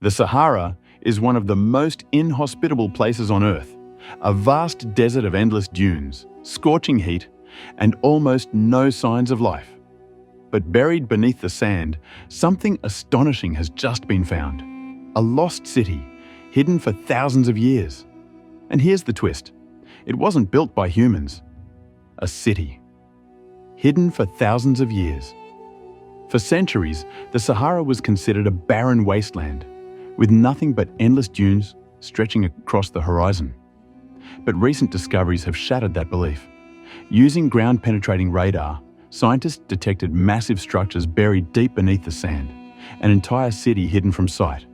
The Sahara is one of the most inhospitable places on Earth, a vast desert of endless dunes, scorching heat, and almost no signs of life. But buried beneath the sand, something astonishing has just been found. A lost city, hidden for thousands of years. And here's the twist. It wasn't built by humans. A city. Hidden for thousands of years. For centuries, the Sahara was considered a barren wasteland, with nothing but endless dunes stretching across the horizon. But recent discoveries have shattered that belief. Using ground-penetrating radar, scientists detected massive structures buried deep beneath the sand, an entire city hidden from sight.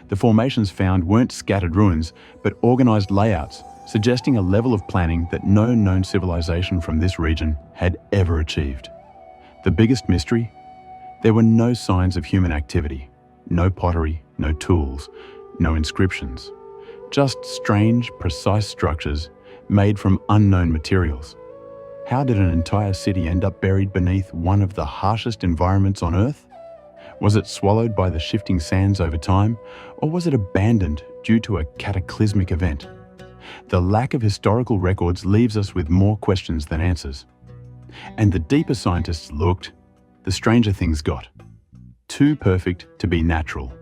The formations found weren't scattered ruins, but organized layouts, suggesting a level of planning that no known civilization from this region had ever achieved. The biggest mystery? There were no signs of human activity. No pottery, no tools, no inscriptions. Just strange, precise structures made from unknown materials. How did an entire city end up buried beneath one of the harshest environments on Earth? Was it swallowed by the shifting sands over time, or was it abandoned due to a cataclysmic event? The lack of historical records leaves us with more questions than answers. And the deeper scientists looked, the stranger things got. Too perfect to be natural.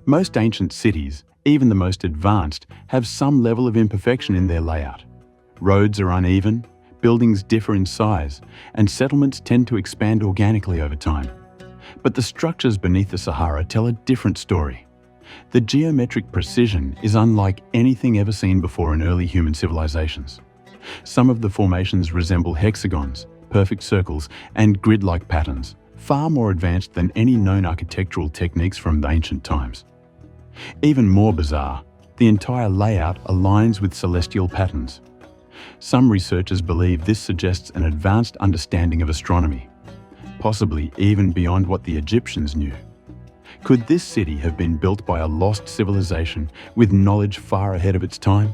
Most ancient cities, even the most advanced, have some level of imperfection in their layout. Roads are uneven, buildings differ in size, and settlements tend to expand organically over time. But the structures beneath the Sahara tell a different story. The geometric precision is unlike anything ever seen before in early human civilizations. Some of the formations resemble hexagons, perfect circles, and grid-like patterns, far more advanced than any known architectural techniques from the ancient times. Even more bizarre, the entire layout aligns with celestial patterns. Some researchers believe this suggests an advanced understanding of astronomy, possibly even beyond what the Egyptians knew. Could this city have been built by a lost civilization with knowledge far ahead of its time?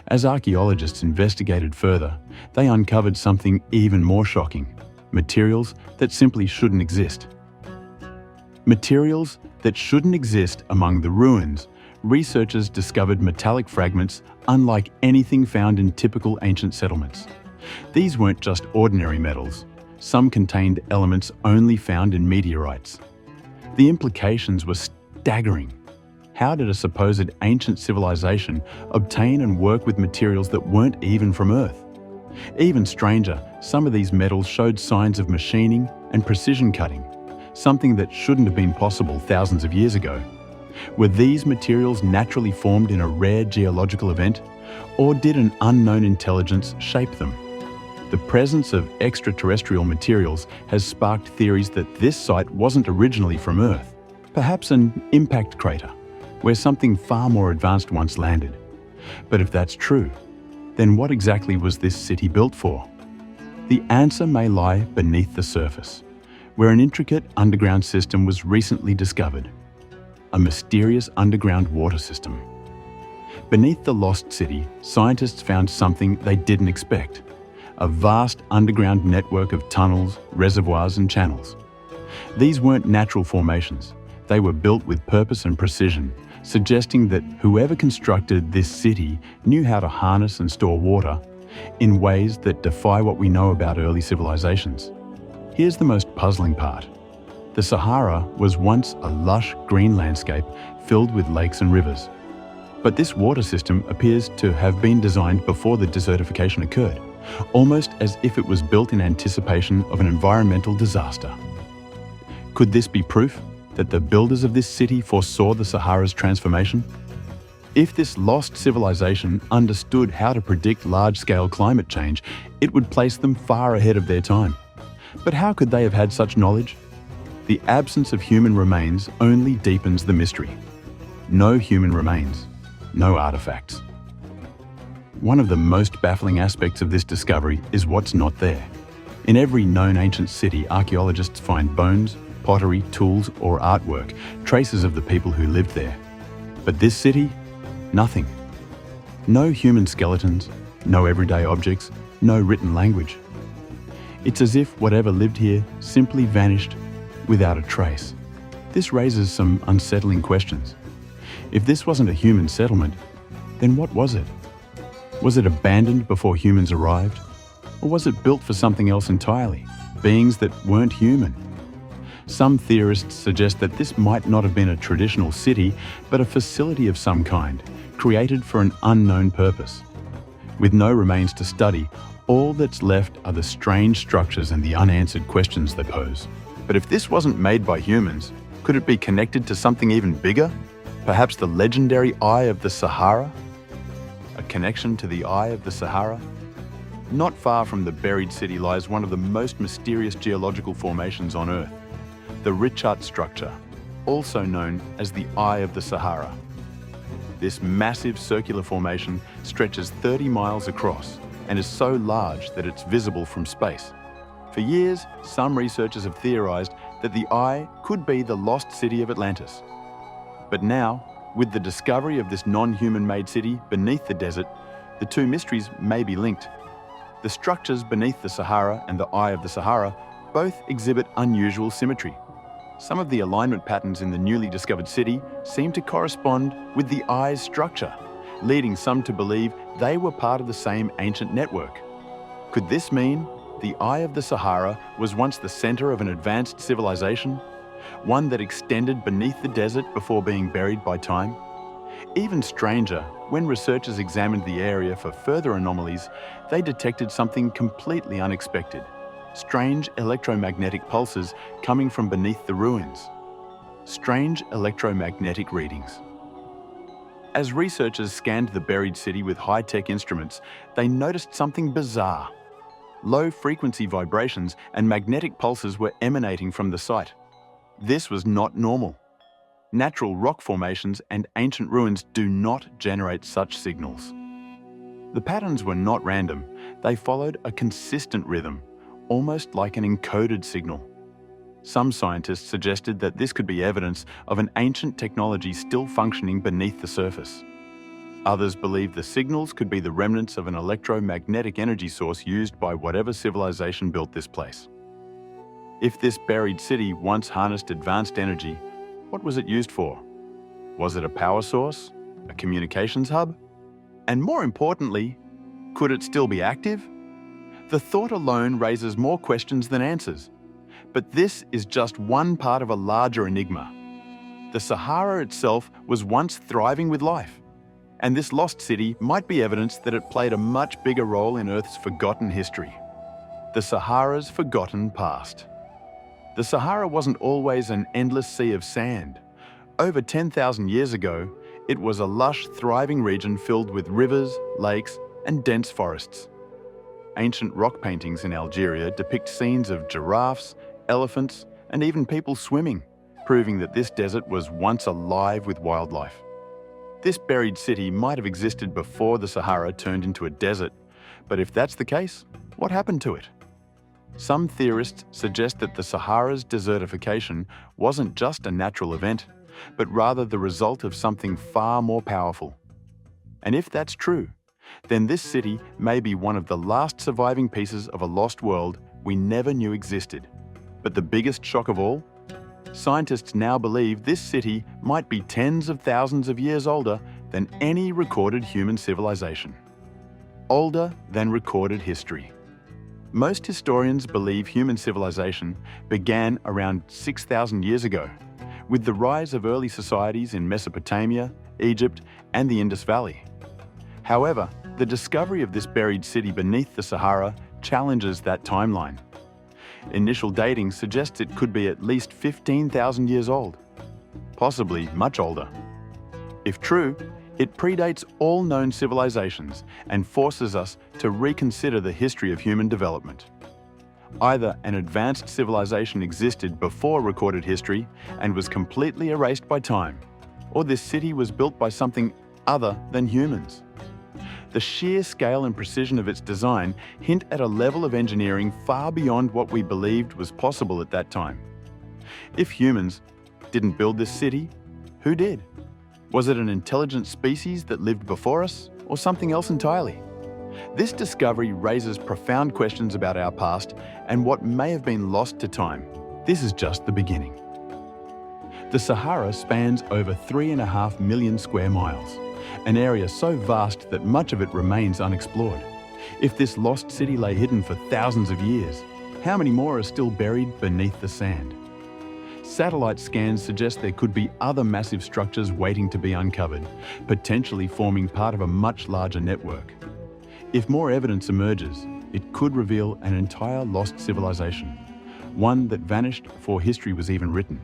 As archaeologists investigated further, they uncovered something even more shocking: materials that simply shouldn't exist. Materials that shouldn't exist among the ruins. Researchers discovered metallic fragments unlike anything found in typical ancient settlements. These weren't just ordinary metals. Some contained elements only found in meteorites. The implications were staggering. How did a supposed ancient civilization obtain and work with materials that weren't even from Earth? Even stranger, some of these metals showed signs of machining and precision cutting, something that shouldn't have been possible thousands of years ago. Were these materials naturally formed in a rare geological event, or did an unknown intelligence shape them? The presence of extraterrestrial materials has sparked theories that this site wasn't originally from Earth, perhaps an impact crater, where something far more advanced once landed. But if that's true, then what exactly was this city built for? The answer may lie beneath the surface, where an intricate underground system was recently discovered. A mysterious underground water system. Beneath the lost city, scientists found something they didn't expect: a vast underground network of tunnels, reservoirs, and channels. These weren't natural formations. They were built with purpose and precision, suggesting that whoever constructed this city knew how to harness and store water in ways that defy what we know about early civilizations. Here's the most puzzling part. The Sahara was once a lush green landscape filled with lakes and rivers. But this water system appears to have been designed before the desertification occurred, almost as if it was built in anticipation of an environmental disaster. Could this be proof that the builders of this city foresaw the Sahara's transformation? If this lost civilization understood how to predict large-scale climate change, it would place them far ahead of their time. But how could they have had such knowledge? The absence of human remains only deepens the mystery. No human remains, no artifacts. One of the most baffling aspects of this discovery is what's not there. In every known ancient city, archaeologists find bones, pottery, tools, or artwork, traces of the people who lived there. But this city? Nothing. No human skeletons, no everyday objects, no written language. It's as if whatever lived here simply vanished without a trace. This raises some unsettling questions. If this wasn't a human settlement, then what was it? Was it abandoned before humans arrived? Or was it built for something else entirely, beings that weren't human? Some theorists suggest that this might not have been a traditional city, but a facility of some kind, created for an unknown purpose. With no remains to study, all that's left are the strange structures and the unanswered questions they pose. But if this wasn't made by humans, could it be connected to something even bigger? Perhaps the legendary Eye of the Sahara? A connection to the Eye of the Sahara? Not far from the buried city lies one of the most mysterious geological formations on Earth, the Richat structure, also known as the Eye of the Sahara. This massive circular formation stretches 30 miles across and is so large that it's visible from space. For years, some researchers have theorized that the Eye could be the lost city of Atlantis. But now, with the discovery of this non-human-made city beneath the desert, the two mysteries may be linked. The structures beneath the Sahara and the Eye of the Sahara both exhibit unusual symmetry. Some of the alignment patterns in the newly discovered city seem to correspond with the Eye's structure, leading some to believe they were part of the same ancient network. Could this mean the Eye of the Sahara was once the center of an advanced civilization, one that extended beneath the desert before being buried by time? Even stranger, when researchers examined the area for further anomalies, they detected something completely unexpected: strange electromagnetic pulses coming from beneath the ruins. Strange electromagnetic readings. As researchers scanned the buried city with high-tech instruments, they noticed something bizarre. Low-frequency vibrations and magnetic pulses were emanating from the site. This was not normal. Natural rock formations and ancient ruins do not generate such signals. The patterns were not random. They followed a consistent rhythm, almost like an encoded signal. Some scientists suggested that this could be evidence of an ancient technology still functioning beneath the surface. Others believe the signals could be the remnants of an electromagnetic energy source used by whatever civilization built this place. If this buried city once harnessed advanced energy, what was it used for? Was it a power source? A communications hub? And more importantly, could it still be active? The thought alone raises more questions than answers. But this is just one part of a larger enigma. The Sahara itself was once thriving with life, and this lost city might be evidence that it played a much bigger role in Earth's forgotten history. The Sahara's forgotten past. The Sahara wasn't always an endless sea of sand. Over 10,000 years ago, it was a lush, thriving region filled with rivers, lakes, and dense forests. Ancient rock paintings in Algeria depict scenes of giraffes, elephants, and even people swimming, proving that this desert was once alive with wildlife. This buried city might have existed before the Sahara turned into a desert, but if that's the case, what happened to it? Some theorists suggest that the Sahara's desertification wasn't just a natural event, but rather the result of something far more powerful. And if that's true, then this city may be one of the last surviving pieces of a lost world we never knew existed. But the biggest shock of all? Scientists now believe this city might be tens of thousands of years older than any recorded human civilization. Older than recorded history. Most historians believe human civilization began around 6,000 years ago, with the rise of early societies in Mesopotamia, Egypt, and the Indus Valley. However, the discovery of this buried city beneath the Sahara challenges that timeline. Initial dating suggests it could be at least 15,000 years old, possibly much older. If true, it predates all known civilizations and forces us to reconsider the history of human development. Either an advanced civilization existed before recorded history and was completely erased by time, or this city was built by something other than humans. The sheer scale and precision of its design hint at a level of engineering far beyond what we believed was possible at that time. If humans didn't build this city, who did? Was it an intelligent species that lived before us, or something else entirely? This discovery raises profound questions about our past and what may have been lost to time. This is just the beginning. The Sahara spans over 3.5 million square miles, an area so vast that much of it remains unexplored. If this lost city lay hidden for thousands of years, how many more are still buried beneath the sand? Satellite scans suggest there could be other massive structures waiting to be uncovered, potentially forming part of a much larger network. If more evidence emerges, it could reveal an entire lost civilization, one that vanished before history was even written.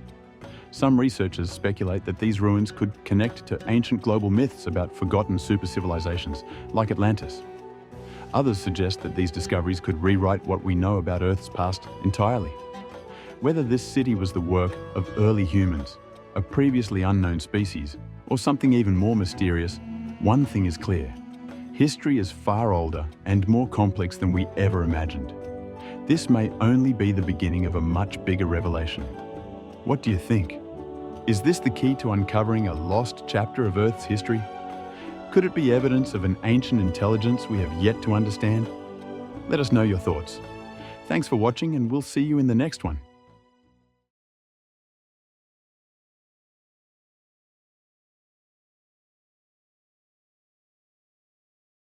Some researchers speculate that these ruins could connect to ancient global myths about forgotten super-civilizations, like Atlantis. Others suggest that these discoveries could rewrite what we know about Earth's past entirely. Whether this city was the work of early humans, a previously unknown species, or something even more mysterious, one thing is clear. History is far older and more complex than we ever imagined. This may only be the beginning of a much bigger revelation. What do you think? Is this the key to uncovering a lost chapter of Earth's history? Could it be evidence of an ancient intelligence we have yet to understand? Let us know your thoughts. Thanks for watching, and we'll see you in the next one.